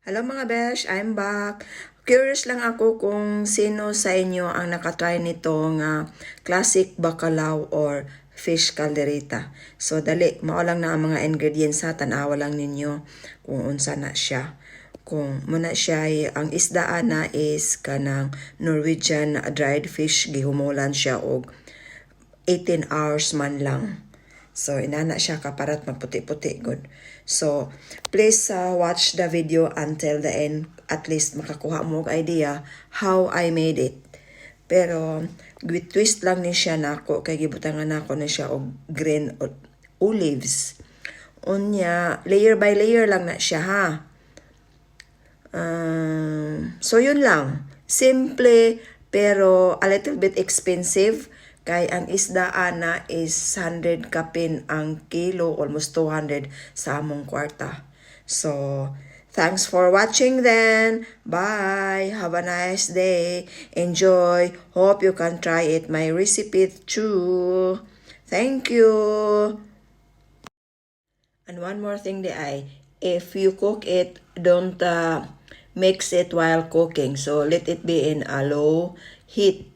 Hello mga besh, I'm back. Curious lang ako kung sino sa inyo ang nakatry nitong classic bacalao or fish caldereta. So dali, mao lang na ang mga ingredients ha, tanawa lang ninyo kung unsa na siya. Kung muna siya ang isdaan na is kanang Norwegian dried fish, gihumulan siya og 18 hours man lang. So, inana siya kaparat magputi-puti good. So, please watch the video until the end. At least makakuha mo og idea how I made it. Pero, twist lang ni siya nako kay gibutangan nako na siya og green olives. Unya, layer by layer lang na siya ha. So, yun lang. Simple, pero a little bit expensive. Kay ang isdaan na is 100 kapin ang kilo, almost 200 sa among kwarta. So, thanks for watching then. Bye. Have a nice day. Enjoy. Hope you can try it. My recipe too. Thank you. And one more thing if you cook it, don't mix it while cooking. So, let it be in a low heat.